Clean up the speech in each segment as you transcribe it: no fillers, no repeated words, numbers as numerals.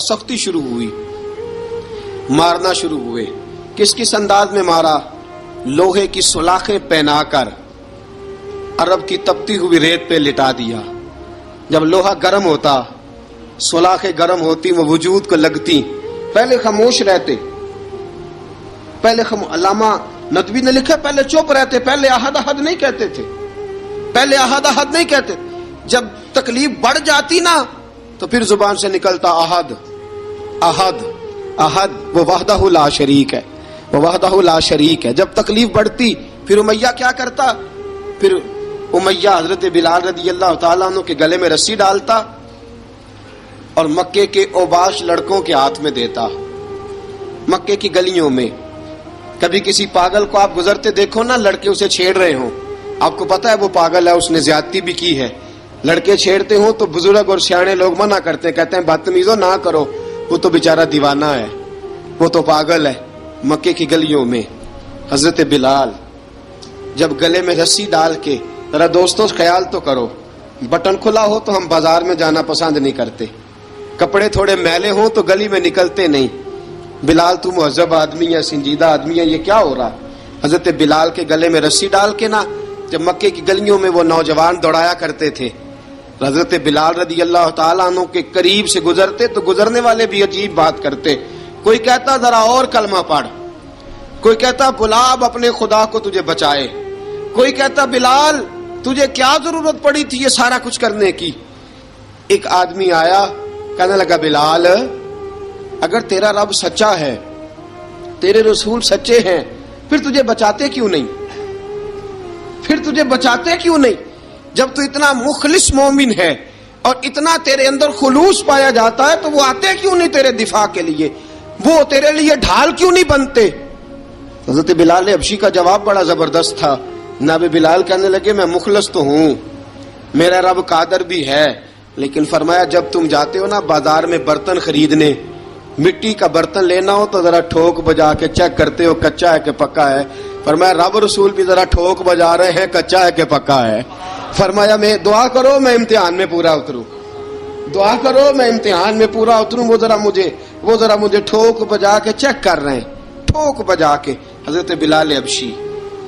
سختی شروع ہوئی، مارنا شروع ہوئے۔ کس کس انداز میں مارا؟ لوہے کی سلاخیں پہنا کر عرب کی تپتی ہوئی ریت پہ لٹا دیا۔ جب لوہا گرم ہوتا، سلاخیں گرم ہوتی، وہ وجود کو لگتی، پہلے خاموش رہتے، پہلے علامہ ندوی نے لکھا پہلے چپ رہتے، پہلے احد احد نہیں کہتے تھے، پہلے احد احد نہیں کہتے۔ جب تکلیف بڑھ جاتی نا تو پھر زبان سے نکلتا احد احد احد، وہ وحدہ لا شریک ہے، وہ وحدہ لا شریک ہے۔ جب تکلیف بڑھتی پھر امیہ کیا کرتا؟ پھر امیہ حضرت بلال رضی اللہ تعالیٰ عنہ کے گلے میں رسی ڈالتا اور مکے کے اوباش لڑکوں کے ہاتھ میں دیتا۔ مکے کی گلیوں میں کبھی کسی پاگل کو آپ گزرتے دیکھو نا، لڑکے اسے چھیڑ رہے ہوں، آپ کو پتا ہے وہ پاگل ہے، اس نے زیادتی بھی کی ہے، لڑکے چھیڑتے ہوں تو بزرگ اور سیانے لوگ منع کرتے ہیں، کہتے ہیں بدتمیزوں نہ کرو، وہ تو بیچارہ دیوانہ ہے، وہ تو پاگل ہے۔ مکے کی گلیوں میں حضرت بلال جب گلے میں رسی ڈال کے، ذرا دوستوں خیال تو کرو، بٹن کھلا ہو تو ہم بازار میں جانا پسند نہیں کرتے، کپڑے تھوڑے میلے ہوں تو گلی میں نکلتے نہیں۔ بلال تو مہذب آدمی ہے، سنجیدہ آدمی ہے، یہ کیا ہو رہا؟ حضرت بلال کے گلے میں رسی ڈال کے نا جب مکے کی گلیوں میں وہ نوجوان دوڑایا کرتے تھے، حضرت بلال رضی اللہ تعالیٰ عنہ کے قریب سے گزرتے تو گزرنے والے بھی عجیب بات کرتے، کوئی کہتا ذرا اور کلمہ پڑھ، کوئی کہتا بلا اب اپنے خدا کو تجھے بچائے، کوئی کہتا بلال تجھے کیا ضرورت پڑی تھی یہ سارا کچھ کرنے کی۔ ایک آدمی آیا کہنے لگا بلال اگر تیرا رب سچا ہے، تیرے رسول سچے ہیں، پھر تجھے بچاتے کیوں نہیں؟ پھر تجھے بچاتے کیوں نہیں؟ جب تو اتنا مخلص مومن ہے اور اتنا تیرے اندر خلوص پایا جاتا ہے تو وہ آتے کیوں نہیں تیرے دفاع کے لیے؟ وہ تیرے لیے ڈھال کیوں نہیں بنتے؟ حضرت بلال حبشی کا جواب بڑا زبردست تھا۔ جناب بلال کہنے لگے میں مخلص تو ہوں، میرا رب قادر بھی ہے، لیکن فرمایا جب تم جاتے ہو نا بازار میں برتن خریدنے، مٹی کا برتن لینا ہو تو ذرا ٹھوک بجا کے چیک کرتے ہو کچا ہے کہ پکا ہے۔ فرمایا رب رسول بھی ذرا ٹھوک بجا رہے ہیں کچا ہے کہ پکا ہے۔ فرمایا میں دعا کرو میں امتحان میں پورا اتروں، دعا کرو میں امتحان میں پورا اتروں، وہ ذرا مجھے ٹھوک بجا کے چیک کر رہے ہیں، ٹھوک بجا کے۔ حضرت بلال حبشی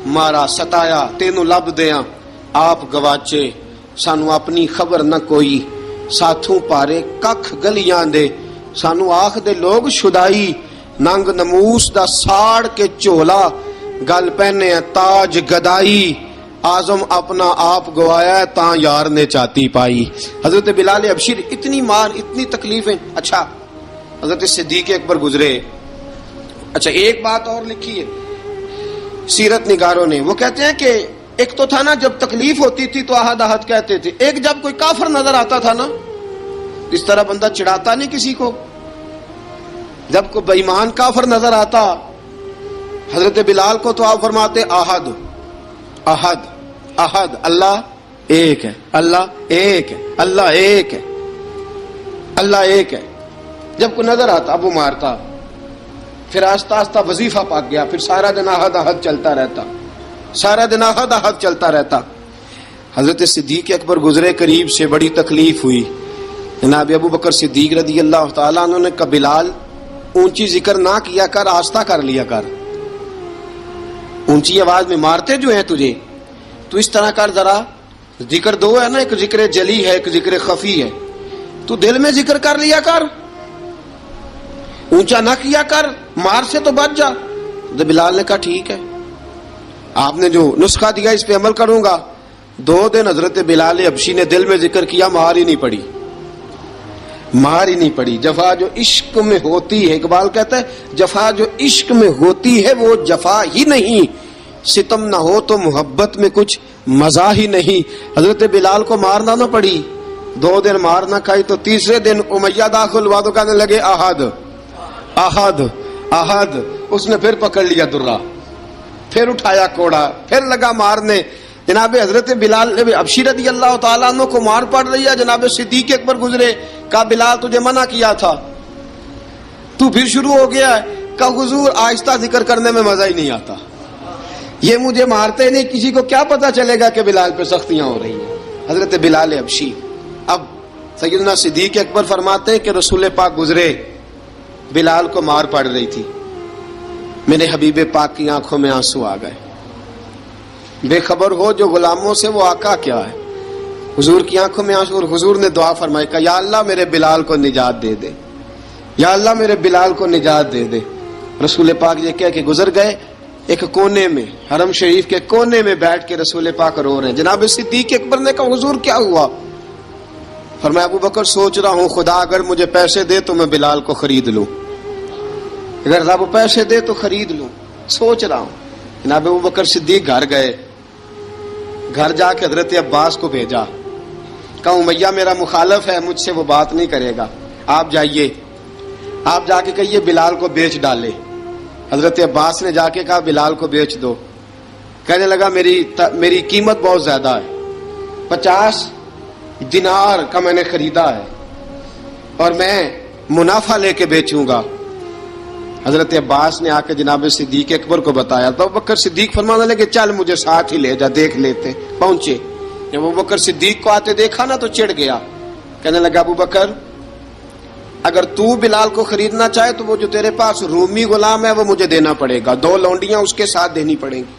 مارا ستایا تینوں لب دیاں آپ گواچے، سانو اپنی خبر نہ کوئی، ساتھوں پارے ککھ گلیاں دے، سانو آخ دے لوگ شدائی، ننگ نموس دا ساڑ کے چولا، گل پہنے تاج گدائی، آزم اپنا آپ گوایا ہے تاں یار نے چاتی پائی۔ حضرت بلال حبشی اتنی مار اتنی تکلیفیں۔ اچھا حضرت صدیق اکبر گزرے۔ اچھا ایک بات اور لکھی ہے سیرت نگاروں نے، وہ کہتے ہیں کہ ایک تو تھا نا جب تکلیف ہوتی تھی تو احد احد کہتے تھے، ایک جب کوئی کافر نظر آتا تھا نا اس طرح بندہ چڑھاتا نہیں کسی کو، جب کوئی بے ایمان کافر نظر آتا حضرت بلال کو تو آپ فرماتے احد احد احد، اللہ ایک ہے، اللہ ایک ہے، اللہ ایک ہے، اللہ ایک ہے۔ جب کوئی نظر آتا اب وہ مارتا، پھر آہستہ آہستہ وظیفہ پاک گیا، پھر سارا دن احد احد چلتا رہتا، سارا دن احد احد چلتا رہتا۔ حضرت صدیق اکبر گزرے قریب سے، بڑی تکلیف ہوئی، جناب ابو بکر صدیق رضی اللہ تعالیٰ عنہ نے کہا بلال اونچی ذکر نہ کیا کر، آہستہ کر لیا کر، اونچی آواز میں مارتے جو ہیں تجھے تو اس طرح کر، ذرا ذکر دو ہے نا، ایک ذکر جلی ہے ایک ذکر خفی ہے، تو دل میں ذکر کر لیا کر، اونچا نہ کیا کر، مار سے تو بچ جا۔ تو بلال نے کہا ٹھیک ہے، آپ نے جو نسخہ دیا اس پہ عمل کروں گا۔ 2 دن حضرت بلال حبشی نے دل میں ذکر کیا، مار ہی نہیں پڑی، مار ہی نہیں پڑی۔ جفا جو عشق میں ہوتی ہے، اقبال کہتا ہے جفا جو عشق میں ہوتی ہے وہ جفا ہی نہیں، ستم نہ ہو تو محبت میں کچھ مزہ ہی نہیں۔ حضرت بلال کو مارنا نہ پڑی، 2 دن مار نہ کھائی تو تیسرے دن امیہ داخل ہوا تو کہنے لگے احد احد احد، اس نے پھر پکڑ لیا درہ، پھر اٹھایا کوڑا، پھر لگا مارنے۔ جناب حضرت بلال حبشی رضی اللہ تعالیٰ عنہ کو مار پڑ رہی ہے، جناب صدیق اکبر گزرے، کہا بلال تجھے منع کیا تھا، تو پھر شروع ہو گیا ہے۔ کہا حضور آہستہ ذکر کرنے میں مزہ ہی نہیں آتا، یہ مجھے مارتے نہیں، کسی کو کیا پتا چلے گا کہ بلال پہ سختیاں ہو رہی ہیں۔ حضرت بلال حبشی اب سیدنا صدیق اکبر فرماتے ہیں کہ رسول پاک گزرے، بلال کو مار پڑ رہی تھی، میرے حبیب پاک کی آنکھوں میں آنسو آ گئے۔ بے خبر ہو جو غلاموں سے وہ آقا کیا ہے، حضور کی آنکھوں میں آنسو، اور حضور نے دعا فرمائی کہ یا اللہ میرے بلال کو نجات دے دے، یا اللہ میرے بلال کو نجات دے دے۔ رسول پاک یہ کہہ کے گزر گئے، ایک کونے میں، حرم شریف کے کونے میں بیٹھ کے رسول پاک رو رہے ہیں۔ جناب صدیق اکبر نے کہا حضور کیا ہوا؟ فرمایا ابو بکر سوچ رہا ہوں خدا اگر مجھے پیسے دے تو میں بلال کو خرید لوں، اگر رب پیسے دے تو خرید لوں، سوچ رہا ہوں۔ جناب ابو بکر صدیق گھر گئے، گھر جا کے حضرت عباس کو بھیجا، کہا امیہ میرا مخالف ہے، مجھ سے وہ بات نہیں کرے گا، آپ جائیے، آپ جا کے کہیے بلال کو بیچ ڈالے۔ حضرت عباس نے جا کے کہا بلال کو بیچ دو۔ کہنے لگا میری قیمت بہت زیادہ ہے، 50 دینار کا میں نے خریدا ہے اور میں منافع لے کے بیچوں گا۔ حضرت عباس نے آ کے جناب صدیق اکبر کو بتایا تو ابو بکر صدیق فرمانے لگے چل مجھے ساتھ ہی لے جا، دیکھ لیتے۔ پہنچے، جب ابو بکر صدیق کو آتے دیکھا نا تو چڑ گیا، کہنے لگا ابو بکر اگر تو بلال کو خریدنا چاہے تو وہ جو تیرے پاس رومی غلام ہے وہ مجھے دینا پڑے گا، 2 لونڈیاں اس کے ساتھ دینی پڑیں گی،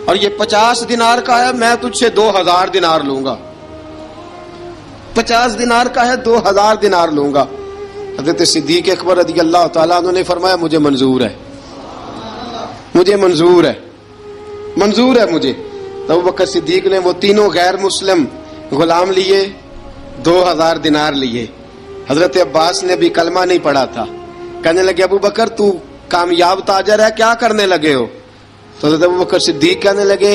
اور یہ 50 دینار کا ہے، میں تجھ سے 2000 دینار لوں گا، 50 دینار کا ہے 2000 دینار لوں گا۔ حضرت صدیق اکبر رضی اللہ تعالیٰ عنہ نے فرمایا مجھے منظور ہے، مجھے منظور ہے، منظور ہے مجھے۔ تو ابو بکر صدیق نے وہ تینوں غیر مسلم غلام لیے، 2000 دینار لیے۔ حضرت عباس نے بھی کلمہ نہیں پڑھا تھا، کہنے لگے ابو بکر تو کامیاب تاجر ہے، کیا کرنے لگے ہو؟ تو حضرت ابو بکر صدیق کہنے لگے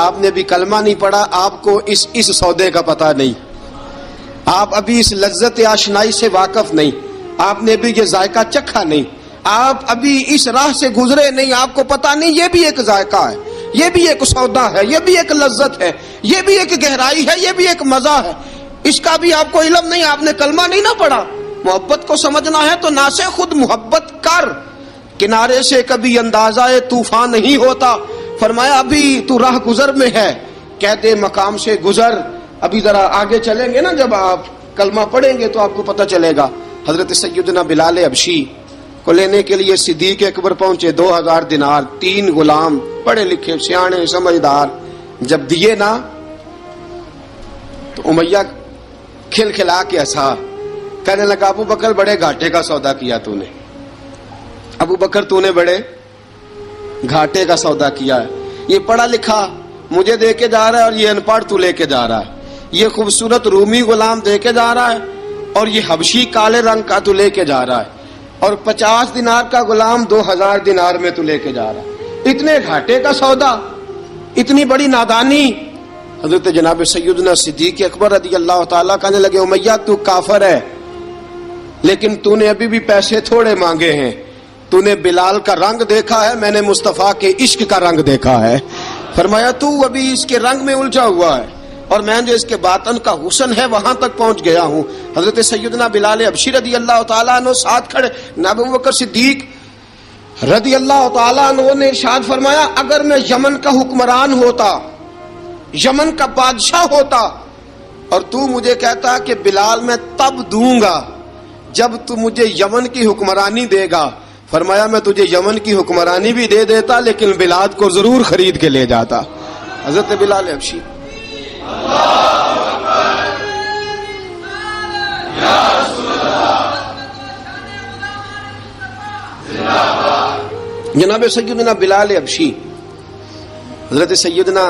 آپ نے بھی کلمہ نہیں پڑھا، آپ کو اس سودے کا پتہ نہیں، آپ ابھی اس لذت آشنائی سے واقف نہیں، آپ نے بھی یہ ذائقہ چکھا نہیں، آپ ابھی اس راہ سے گزرے نہیں، آپ کو پتہ نہیں یہ بھی ایک ذائقہ ہے، یہ بھی ایک سودا ہے، یہ بھی ایک لذت ہے، یہ بھی ایک گہرائی ہے، یہ بھی ایک مزہ ہے، اس کا بھی آپ کو علم نہیں، آپ نے کلمہ نہیں نہ پڑھا۔ محبت کو سمجھنا ہے تو نہ سے خود محبت کر، کنارے سے کبھی اندازہ طوفان نہیں ہوتا۔ فرمایا ابھی تو راہ گزر میں ہے، کہہ دے مقام سے گزر، ابھی ذرا آگے چلیں گے نا، جب آپ کلمہ پڑھیں گے تو آپ کو پتہ چلے گا۔ حضرت سیدنا بلال حبشی کو لینے کے لیے صدیق اکبر پہنچے، 2000 دینار، 3 غلام پڑھے لکھے سیانے سمجھدار، جب دیے نا تو امیہ کھل کھلا کے ہنسا، کہنے لگا ابو بکر بڑے گھاٹے کا سودا کیا تو نے، ابو بکر تو نے بڑے گھاٹے کا سودا کیا ہے، یہ پڑھا لکھا مجھے دے کے جا رہا ہے اور یہ ان پڑھ تو لے کے جا رہا ہے، یہ خوبصورت رومی غلام دے کے جا رہا ہے اور یہ حبشی کالے رنگ کا تو لے کے جا رہا ہے، اور 50 دینار کا غلام 2000 دینار میں تو لے کے جا رہا ہے، اتنے گھاٹے کا سودا، اتنی بڑی نادانی۔ حضرت جناب سیدنا صدیق اکبر رضی اللہ تعالیٰ کہنے لگے امیہ تو کافر ہے، لیکن تو نے ابھی بھی پیسے تھوڑے مانگے ہیں، تو نے بلال کا رنگ دیکھا ہے، میں نے مصطفیٰ کے عشق کا رنگ دیکھا ہے۔ فرمایا تو ابھی اس کے رنگ میں الجھا ہوا ہے اور میں جو اس کے باطن کا حسن ہے وہاں تک پہنچ گیا ہوں۔ حضرت سیدنا بلال حبشی رضی اللہ تعالیٰ عنہ ساتھ کھڑے، جناب ابو بکر صدیق رضی اللہ تعالیٰ عنہ نے ارشاد فرمایا اگر میں یمن کا حکمران ہوتا، یمن کا بادشاہ ہوتا، اور تو مجھے کہتا کہ بلال میں تب دوں گا جب تو مجھے یمن کی حکمرانی دے گا، فرمایا میں تجھے یمن کی حکمرانی بھی دے دیتا لیکن بلال کو ضرور خرید کے لے جاتا۔ حضرت بلال حبشی جناب سیدنا بلال حبشی، حضرت سیدنا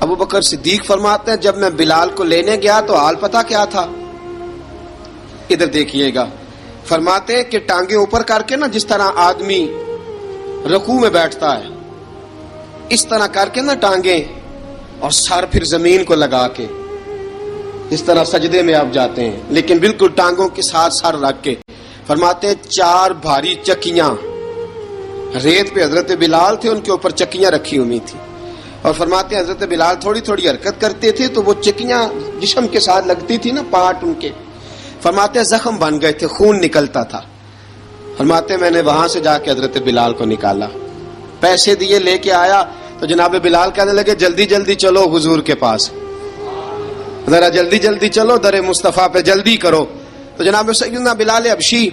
ابو بکر صدیق فرماتے ہیں جب میں بلال کو لینے گیا تو حال پتہ کیا تھا؟ ادھر دیکھیے گا، فرماتے ہیں کہ ٹانگیں اوپر کر کے نا جس طرح آدمی رکوع میں بیٹھتا ہے اس طرح کر کے نا ٹانگیں، اور سر پھر زمین کو لگا کے اس طرح سجدے میں آپ جاتے ہیں، لیکن بالکل ٹانگوں کے ساتھ سر رکھ کے۔ فرماتے ہیں 4 بھاری چکیاں ریت پہ حضرت بلال تھے، ان کے اوپر چکیاں رکھی ہوئی تھی، اور فرماتے ہیں حضرت بلال تھوڑی تھوڑی حرکت کرتے تھے تو وہ چکیاں جسم کے ساتھ لگتی تھی نا، پارٹ ان کے، فرماتے ہیں زخم بن گئے تھے، خون نکلتا تھا۔ فرماتے ہیں میں نے وہاں سے جا کے حضرت بلال کو نکالا، پیسے دیے، لے کے آیا تو جناب بلال کہنے لگے جلدی جلدی چلو حضور کے پاس، ذرا جلدی جلدی چلو، در مصطفیٰ پہ جلدی کرو. تو جناب سیدنا بلال حبشی